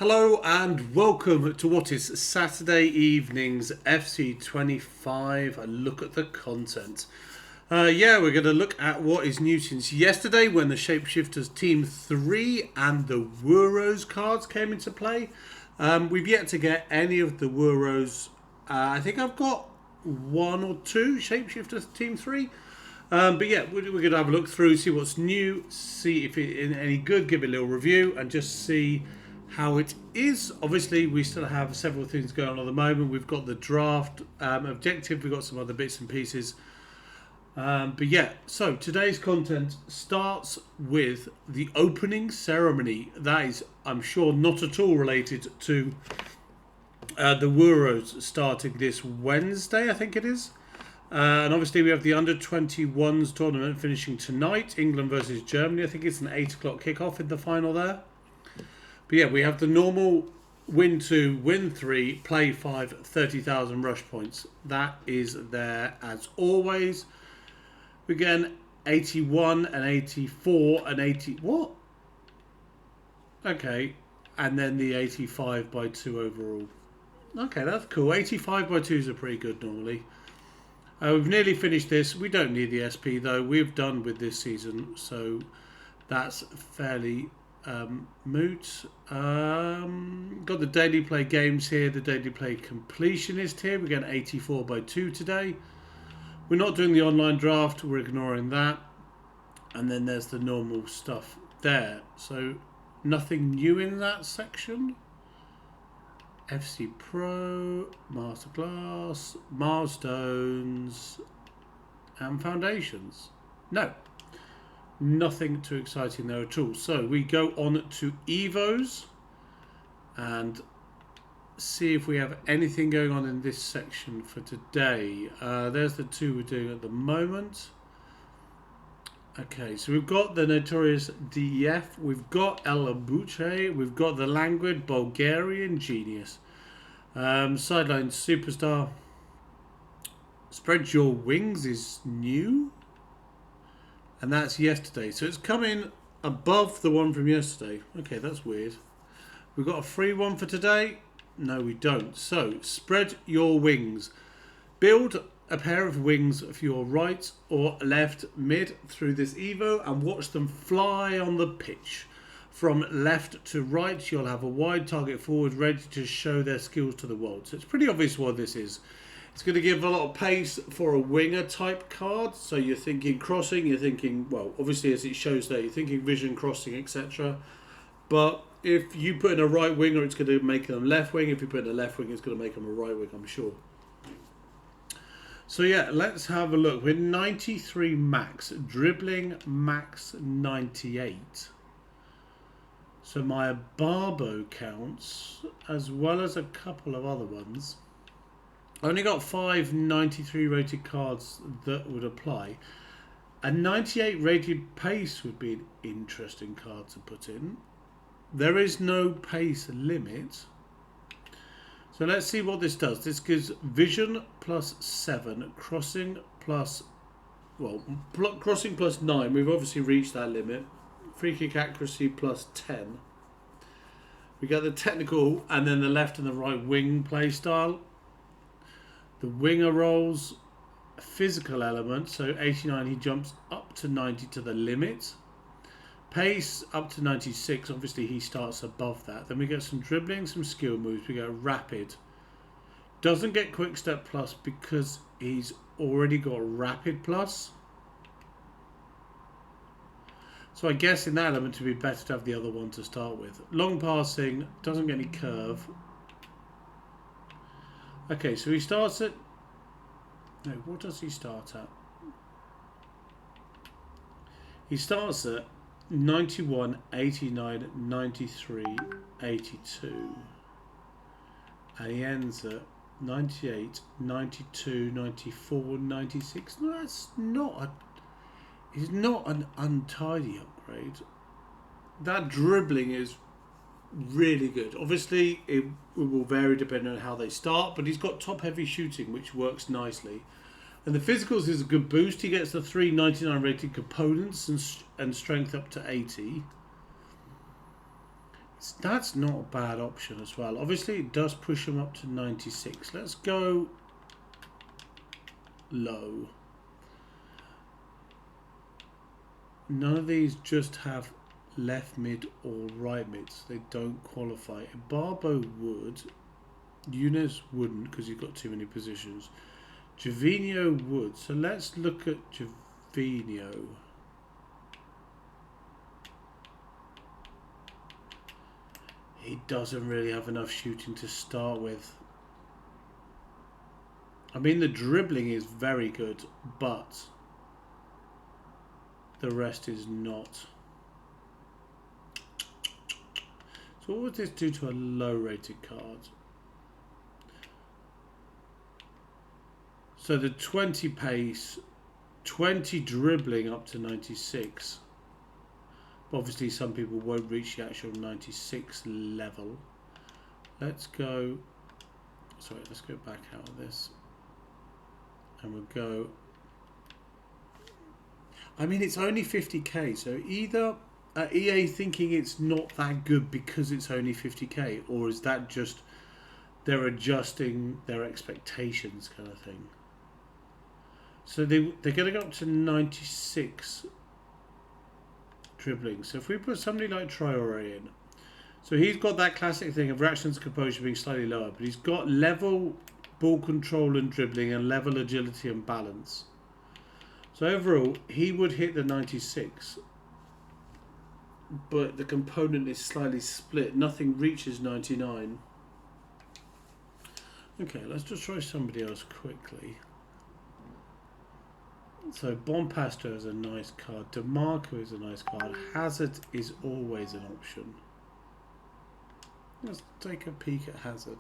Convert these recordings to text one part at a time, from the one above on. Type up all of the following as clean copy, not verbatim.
Hello and welcome to what is Saturday evening's FC25. A look at the content. We're going to look at what is new since yesterday when the Shapeshifters Team 3 and the Wero's cards came into play. We've yet to get any of the Wero's. I think I've got one or two Shapeshifters Team 3. But yeah, we're going to have a look through, see what's new, see if it's any good, give it a little review and just see how it is. Obviously, we still have several things going on at the moment. We've got the draft objective. We've got some other bits and pieces. But yeah, so today's content starts with the opening ceremony. That is, I'm sure, not at all related to the Wero's starting this Wednesday, I think it is. And obviously we have the under-21s tournament finishing tonight. England versus Germany. I think it's an 8 o'clock kickoff in the final there. But yeah, we have the normal win 2, win 3, play 5, 30,000 rush points. That is there as always. We get an 81, an 84, an 80... What? Okay. And then the 85 by 2 overall. Okay, that's cool. 85 by 2s are pretty good normally. We've nearly finished this. We don't need the SP though. We've done with this season. So that's fairly... moot. Got the daily play games here, the daily play completionist here. We get an 84 by 2 today. We're not doing the online draft, we're ignoring that. And then there's the normal stuff there. So nothing new in that section. FC Pro, Masterclass, Milestones, and Foundations. No. Nothing too exciting there at all. So we go on to Evos and see if we have anything going on in this section for today. There's the two we're doing at the moment. Okay, so we've got the notorious DEF, we've got El Abuche, we've got the languid Bulgarian genius, sideline superstar. Spread Your Wings is new. And that's yesterday. So it's coming above the one from yesterday. Okay, that's weird. We've got a free one for today. No, we don't. So, Spread Your Wings. Build a pair of wings for your right or left mid through this Evo and watch them fly on the pitch. From left to right, you'll have a wide target forward ready to show their skills to the world. So it's pretty obvious what this is. It's going to give a lot of pace for a winger type card. So you're thinking crossing, you're thinking, well, obviously as it shows there, you're thinking vision, crossing, etc. But if you put in a right winger, it's going to make them left wing. If you put in a left wing, it's going to make them a right wing, I'm sure. So yeah, let's have a look. We're 93 max, dribbling max 98. So my Barbo counts, as well as a couple of other ones. I only got 5 93 rated cards that would apply. A 98 rated pace would be an interesting card to put in. There is no pace limit. So let's see what this does. This gives vision plus 7, crossing plus, well, crossing plus 9. We've obviously reached that limit. Free kick accuracy plus 10. We got the technical and then the left and the right wing play style. The winger rolls, physical element, so 89 he jumps up to 90 to the limit. Pace up to 96, obviously he starts above that. Then we get some dribbling, some skill moves, we go rapid. Doesn't get quick step plus because he's already got rapid plus. So I guess in that element it would be better to have the other one to start with. Long passing, doesn't get any curve. Okay, so he starts at... No, what does he start at? He starts at 91, 89, 93, 82. And he ends at 98, 92, 94, 96. No, that's not a... It's not an untidy upgrade. That dribbling is really good. Obviously, it will vary depending on how they start, but he's got top-heavy shooting, which works nicely. And the physicals is a good boost. He gets the 3 99 rated components and strength up to 80. That's not a bad option as well. Obviously, it does push him up to 96. Let's go low. None of these just have left mid or right mids. They don't qualify. Barbo would. Younes wouldn't because you've got too many positions. Javinho would. So let's look at Javinho. He doesn't really have enough shooting to start with. I mean, the dribbling is very good, but the rest is not. So what would this do to a low rated card? So the 20 pace, 20 dribbling up to 96. But obviously some people won't reach the actual 96 level. Let's go, sorry, let's go back out of this. And we'll go, I mean, it's only 50k, so either EA thinking it's not that good because it's only 50k, or is that just they're adjusting their expectations kind of thing. So they're going to go up to 96 dribbling. So if we put somebody like Traore in, so he's got that classic thing of reactions and composure being slightly lower, but he's got level ball control and dribbling and level agility and balance. So overall, he would hit the 96, but the component is slightly split. Nothing reaches 99. Okay, let's just try somebody else quickly. So Bompastor is a nice card. DeMarco is a nice card. Hazard is always an option. Let's take a peek at Hazard.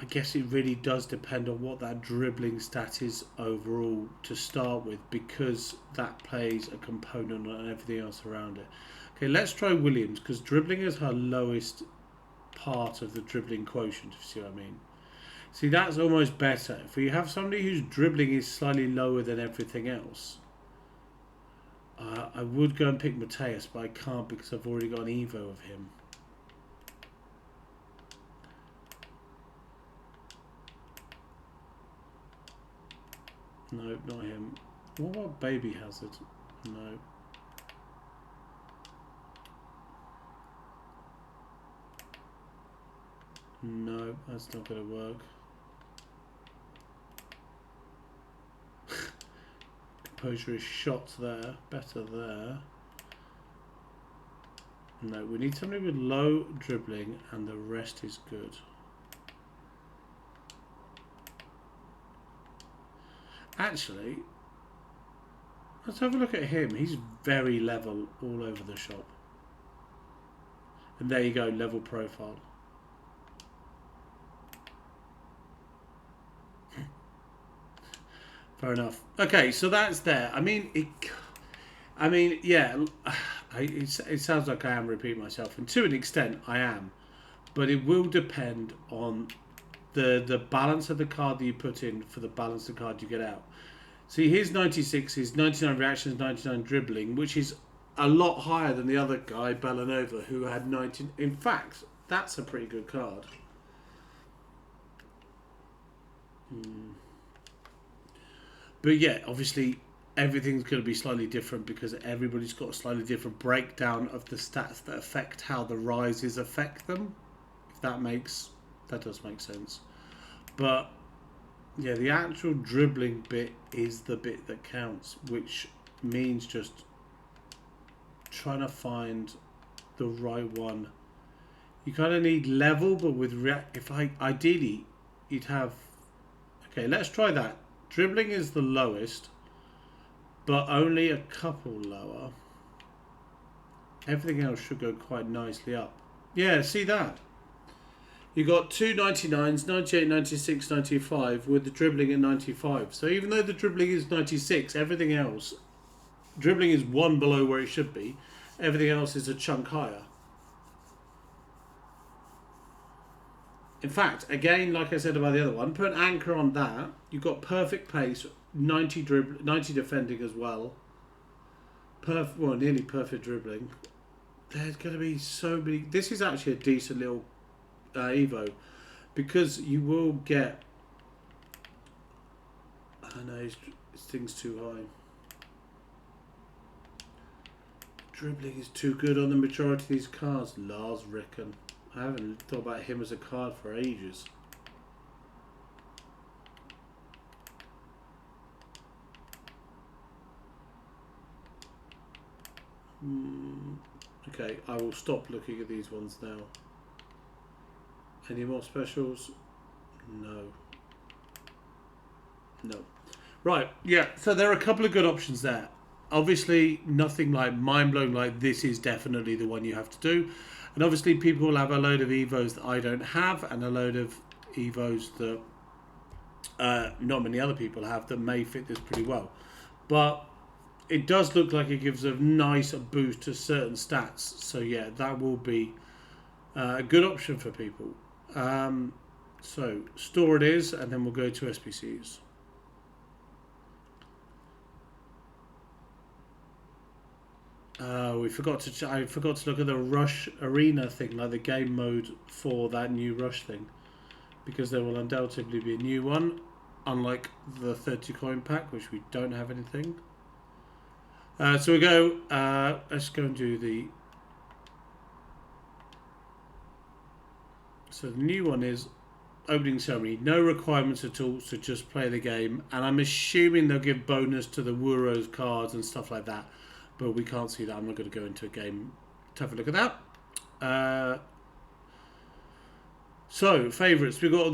I guess it really does depend on what that dribbling stat is overall to start with, because that plays a component on everything else around it. Okay, let's try Williams, because dribbling is her lowest part of the dribbling quotient, if you see what I mean. See, that's almost better. If you have somebody whose dribbling is slightly lower than everything else, I would go and pick Mateus, but I can't because I've already got an Evo of him. No, not him. What about Baby Hazard? No. No, that's not going to work. Composure is shot there, better there. No, we need somebody with low dribbling and the rest is good. Actually, let's have a look at him. He's very level all over the shop. And there you go, level profile. Fair enough. Okay, so that's there. I mean, yeah, it sounds like I am repeating myself, and to an extent I am, but it will depend on the balance of the card that you put in for the balance of the card you get out. See, his 96 is 99 reactions, 99 dribbling, which is a lot higher than the other guy, Bellanova, who had 19. In fact, that's a pretty good card. But yeah, obviously everything's going to be slightly different because everybody's got a slightly different breakdown of the stats that affect how the rises affect them. If that does make sense. But yeah, the actual dribbling bit is the bit that counts, which means just trying to find the right one. You kind of need level, but with ideally you'd have. Okay, let's try that. Dribbling is the lowest, but only a couple lower. Everything else should go quite nicely up. Yeah, see that? You got two 99s, 98, 96, 95, with the dribbling at 95. So even though the dribbling is 96, everything else, dribbling is one below where it should be. Everything else is a chunk higher. In fact, again, like I said about the other one, put an anchor on that. You've got perfect pace, 90 defending as well. well, nearly perfect dribbling. There's going to be so many. This is actually a decent little Evo, because you will get. I know his thing's too high. Dribbling is too good on the majority of these cards. Lars Ricken. I haven't thought about him as a card for ages. Okay, I will stop looking at these ones now. Any more specials? No. No. Right, yeah, so there are a couple of good options there. Obviously, nothing like mind-blowing, like this is definitely the one you have to do. And obviously, people will have a load of Evos that I don't have, and a load of Evos that not many other people have that may fit this pretty well. But it does look like it gives a nice boost to certain stats. So yeah, that will be a good option for people. So store it is, and then we'll go to SBCs. I forgot to look at the Rush Arena thing, like the game mode for that new Rush thing, because there will undoubtedly be a new one, unlike the 30 coin pack, which we don't have anything. So we go. Let's go and do the. So the new one is opening ceremony. No requirements at all, so just play the game. And I'm assuming they'll give bonus to the Weuro cards and stuff like that. But we can't see that. I'm not going to go into a game to have a look at that. So favourites, we've got all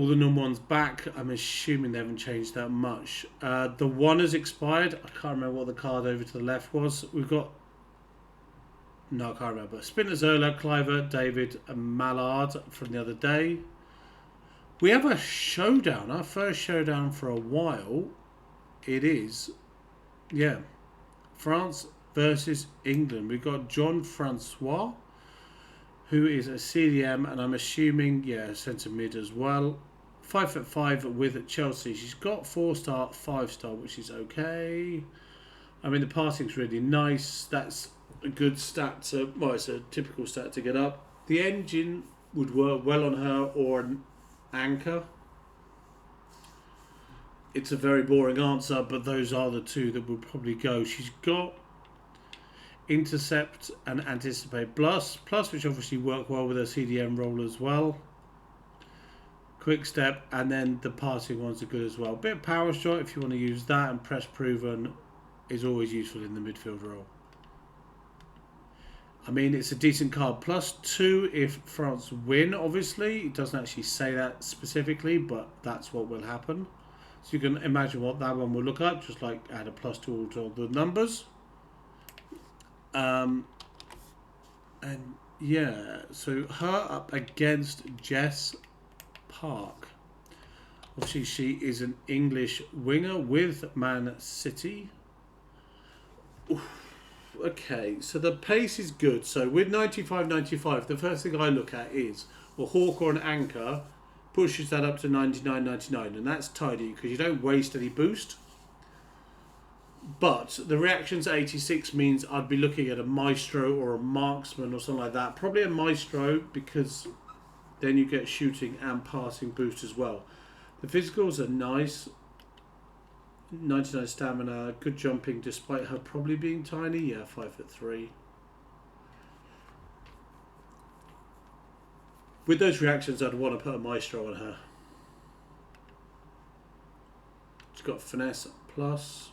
the normal ones back. I'm assuming they haven't changed that much. The one has expired. I can't remember what the card over to the left was. We've got no, I can't remember. Spinazzola, Cliver, David, and Mallard from the other day. We have a showdown. Our first showdown for a while. It is, yeah. France versus England. We've got Jean-François, who is a CDM, and I'm assuming, yeah, centre mid as well. 5'5" with Chelsea. She's got 4-star, 5-star, which is okay. I mean, the passing's really nice. That's a good stat to, well, it's a typical stat to get up. The engine would work well on her, or an anchor. It's a very boring answer, but those are the two that would probably go. She's got intercept and anticipate plus, which obviously work well with her CDM role as well. Quick step, and then the passing ones are good as well. Bit of power shot if you want to use that, and press proven is always useful in the midfield role. I mean, it's a decent card. +2 if France win, obviously. It doesn't actually say that specifically, but that's what will happen. So you can imagine what that one will look like, just like add a +2 to all the numbers. And yeah, so her up against Jess Park. Obviously, she is an English winger with Man City. Oof. Okay, so the pace is good. So with 95-95, the first thing I look at is a hawk or an anchor pushes that up to 99-99, and that's tidy because you don't waste any boost. But the reactions at 86 means I'd be looking at a maestro or a marksman or something like that. Probably a maestro, because then you get shooting and passing boost as well. The physicals are nice. 99 stamina, good jumping despite her probably being tiny. Yeah, 5'3". With those reactions, I'd want to put a maestro on her. She's got finesse plus.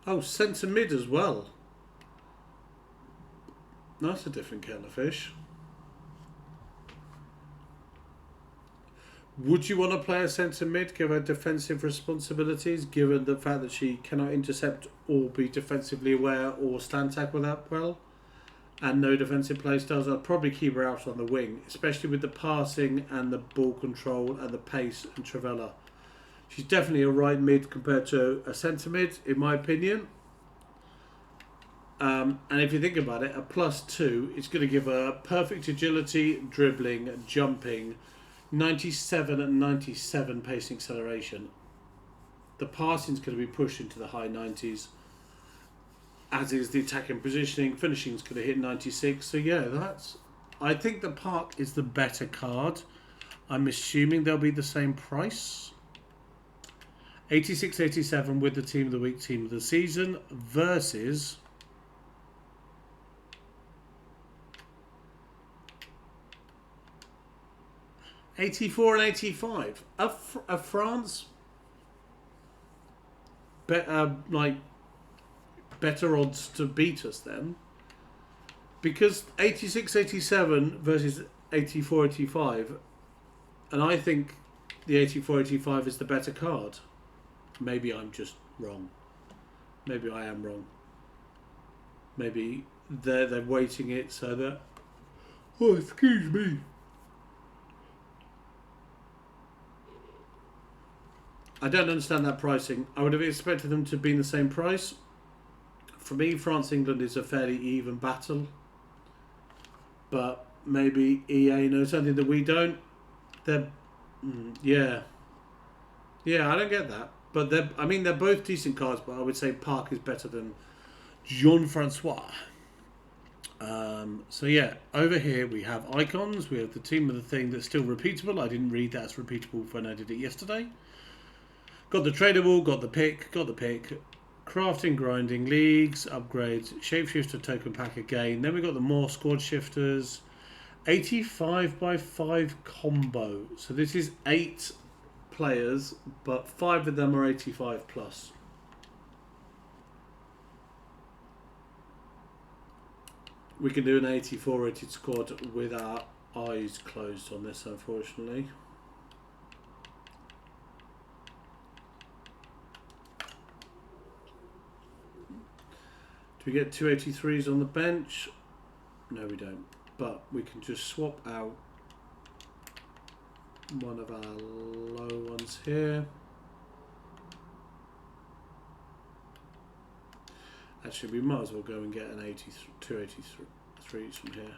Oh, centre mid as well. That's a different kettle of fish. Would you want to play a centre mid, give her defensive responsibilities, given the fact that she cannot intercept or be defensively aware or stand tackle that well, and no defensive play styles? I'd probably keep her out on the wing, especially with the passing and the ball control and the pace and Travella. She's definitely a right mid compared to a centre mid, in my opinion. And if you think about it, a +2, it's going to give her perfect agility, dribbling, jumping, 97 and 97 pacing acceleration. The passing's going to be pushed into the high 90s, as is the attacking positioning. Finishing's going to hit 96. So yeah, that's. I think the Park is the better card. I'm assuming they'll be the same price. 86-87 with the team of the week, team of the season versus 84 and 85. Are France like better odds to beat us then? Because 86-87 versus 84-85, and I think the 84-85 is the better card. Maybe I'm just wrong. Maybe I am wrong. Maybe they're weighting it so that. Oh, excuse me. I don't understand that pricing. I would have expected them to be in the same price. For me, France-England is a fairly even battle. But maybe EA knows something that we don't. They're... yeah. Yeah, I don't get that. But they're both decent cards, but I would say Park is better than Jean-François. So yeah, over here we have icons. We have the team of the thing that's still repeatable. I didn't read that as repeatable when I did it yesterday. Got the tradable, got the pick. Crafting, grinding, leagues, upgrades, shapeshifter token pack again. Then we got the more squad shifters. 85x5 combo. So this is 8 players, but 5 of them are 85 plus. We can do an 84 rated squad with our eyes closed on this, unfortunately. Do we get 283s on the bench? No, we don't. But we can just swap out one of our low ones here. Actually, we might as well go and get an 283s from here.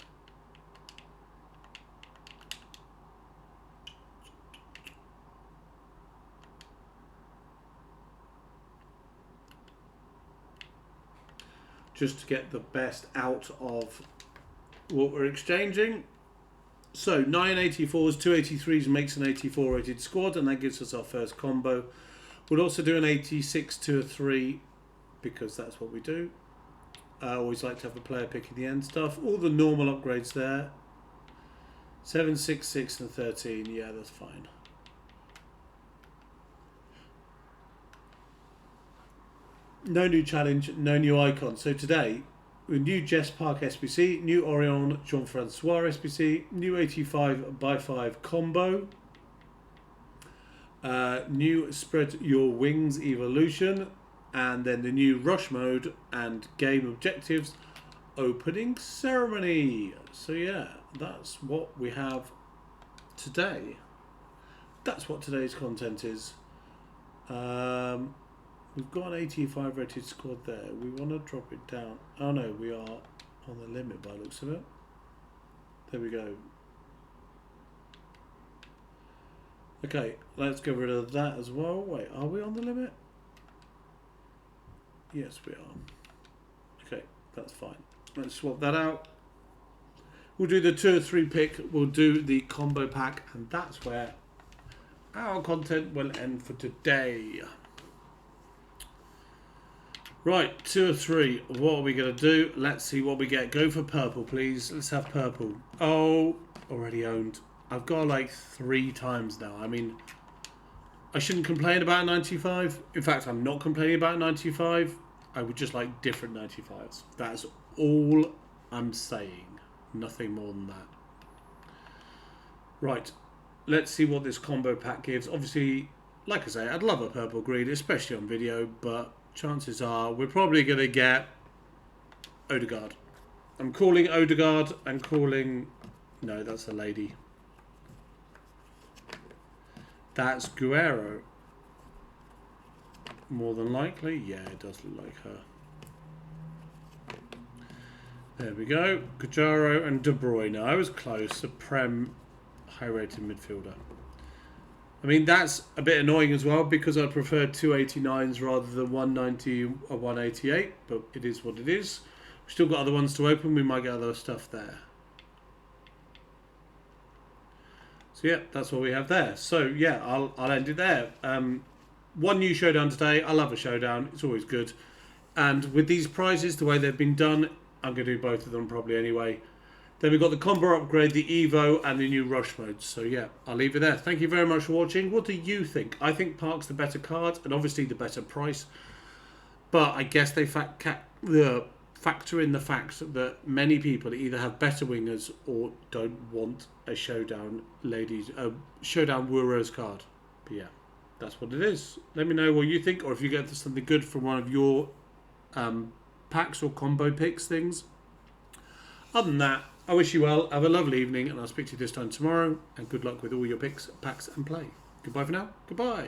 Just to get the best out of what we're exchanging. So 9 84s, 283s makes an 84 rated squad, and that gives us our first combo. We'll also do an 86 to a 3 because that's what we do. I always like to have a player pick in the end stuff. All the normal upgrades there. 7, 6, 6 and 13. Yeah, that's fine. No new challenge, no new icon. So today, a new Jess Park SBC, new Oriane Jean-François SBC, new 85x5 combo, new Spread Your Wings evolution, and then the new Rush mode and game objectives opening ceremony. So yeah, that's what we have today. That's what today's content is. We've got an 85 rated squad there. We want to drop it down. Oh no, we are on the limit by the looks of it. There we go. Okay, let's get rid of that as well. Wait, are we on the limit? Yes, we are. Okay, that's fine. Let's swap that out. We'll do the 2 or 3 pick. We'll do the combo pack, and that's where our content will end for today. Right, 2 or 3. What are we going to do? Let's see what we get. Go for purple, please. Let's have purple. Oh, already owned. I've got like 3 times now. I mean, I shouldn't complain about 95. In fact, I'm not complaining about 95. I would just like different 95s. That's all I'm saying. Nothing more than that. Right, let's see what this combo pack gives. Obviously, like I say, I'd love a purple green, especially on video, but chances are we're probably going to get Odegaard. I'm calling Odegaard. I'm calling... No, that's a lady. That's Weuro. More than likely. Yeah, it does look like her. There we go. Kajaro and De Bruyne. I was close. A Prem high-rated midfielder. I mean, that's a bit annoying as well because I prefer 289s rather than 190 or 188, but it is what it is. We've still got other ones to open. We might get other stuff there. So yeah, that's what we have there. So yeah, I'll end it there. One new showdown today. I love a showdown. It's always good. And with these prizes, the way they've been done, I'm going to do both of them probably anyway. Then we've got the combo upgrade, the Evo, and the new rush modes. So yeah, I'll leave it there. Thank you very much for watching. What do you think? I think Park's the better card and obviously the better price. But I guess they factor in the fact that many people either have better wingers or don't want a showdown showdown Wero's card. But yeah, that's what it is. Let me know what you think, or if you get something good from one of your packs or combo picks things. Other than that, I wish you well. Have a lovely evening, and I'll speak to you this time tomorrow. And good luck with all your picks, packs, and play. Goodbye for now. Goodbye.